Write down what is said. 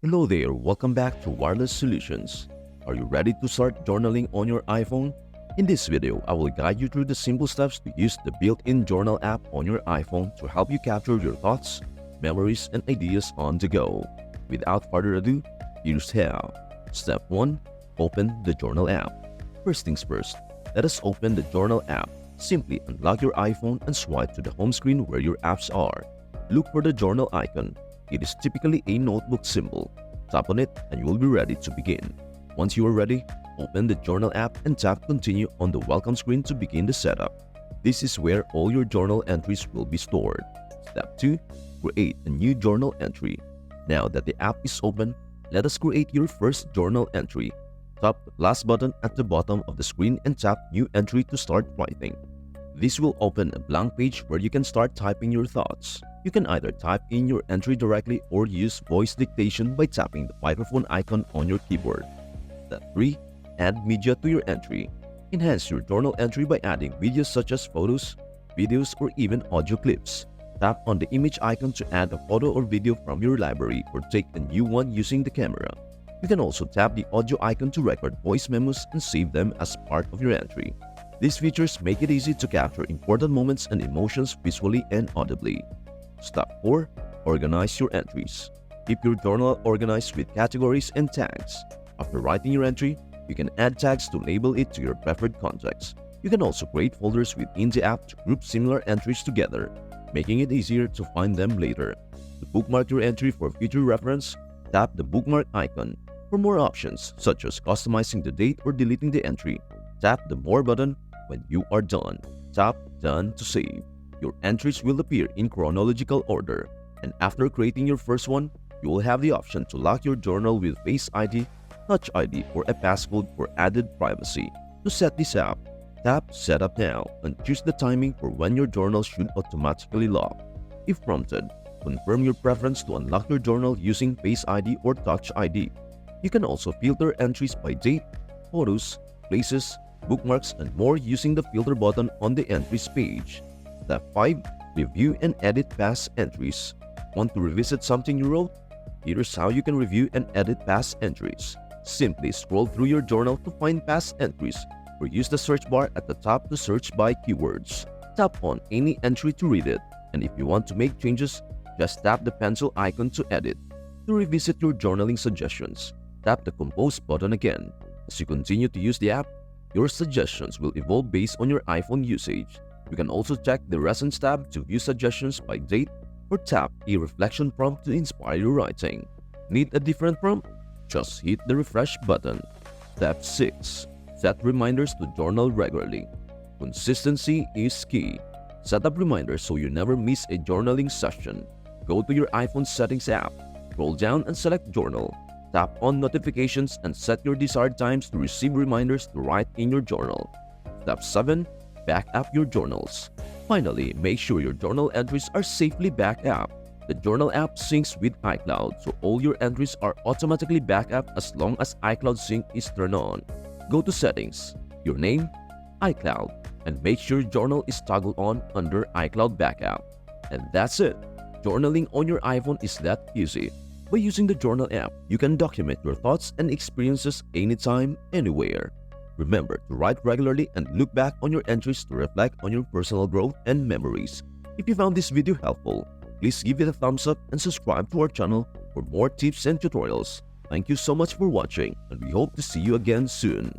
Hello there, welcome back to Wireless Solutions. Are you ready to start journaling on your iPhone? In this video, I will guide you through the simple steps to use the built-in journal app on your iPhone to help you capture your thoughts, memories, and ideas on the go. Without further ado, here's how. Step 1. Open the journal app. First things first, let us open the journal app. Simply unlock your iPhone and swipe to the home screen where your apps are. Look for the journal icon. It is typically a notebook symbol. Tap on it and you will be ready to begin. Once you are ready, open the journal app and tap continue on the welcome screen to begin the setup. This is where all your journal entries will be stored. Step 2. Create a new journal entry. Now that the app is open, let us create your first journal entry. Tap the plus button at the bottom of the screen and tap New Entry to start writing. This will open a blank page where you can start typing your thoughts. You can either type in your entry directly or use voice dictation by tapping the microphone icon on your keyboard. Step 3. Add media to your entry. Enhance your journal entry by adding videos such as photos, videos, or even audio clips. Tap on the image icon to add a photo or video from your library or take a new one using the camera. You can also tap the audio icon to record voice memos and save them as part of your entry. These features make it easy to capture important moments and emotions visually and audibly. Step 4. Organize your entries. Keep your journal organized with categories and tags. After writing your entry, you can add tags to label it to your preferred context. You can also create folders within the app to group similar entries together, making it easier to find them later. To bookmark your entry for future reference, tap the bookmark icon. For more options, such as customizing the date or deleting the entry, tap the More button. When you are done, tap Done to save. Your entries will appear in chronological order, and after creating your first one, you will have the option to lock your journal with Face ID, Touch ID, or a passcode for added privacy. To set this up, tap Setup Now and choose the timing for when your journal should automatically lock. If prompted, confirm your preference to unlock your journal using Face ID or Touch ID. You can also filter entries by date, photos, places, bookmarks, and more using the filter button on the entries page. Step 5. Review and edit past entries. Want to revisit something you wrote? Here's how you can review and edit past entries. Simply scroll through your journal to find past entries or use the search bar at the top to search by keywords. Tap on any entry to read it, and if you want to make changes, just tap the pencil icon to edit. To revisit your journaling suggestions, tap the Compose button again. As you continue to use the app, your suggestions will evolve based on your iPhone usage. You can also check the Recents tab to view suggestions by date or tap a reflection prompt to inspire your writing. Need a different prompt? Just hit the refresh button. Step 6. Set reminders to journal regularly. Consistency is key. Set up reminders so you never miss a journaling session. Go to your iPhone settings app, scroll down and select Journal. Tap on notifications and set your desired times to receive reminders to write in your journal. Step 7. Back up your journals. Finally, make sure your journal entries are safely backed up. The journal app syncs with iCloud, so all your entries are automatically backed up as long as iCloud Sync is turned on. Go to Settings, Your Name, iCloud, and make sure Journal is toggled on under iCloud Backup. And that's it. Journaling on your iPhone is that easy. By using the Journal app, you can document your thoughts and experiences anytime, anywhere. Remember to write regularly and look back on your entries to reflect on your personal growth and memories. If you found this video helpful, please give it a thumbs up and subscribe to our channel for more tips and tutorials. Thank you so much for watching, and we hope to see you again soon.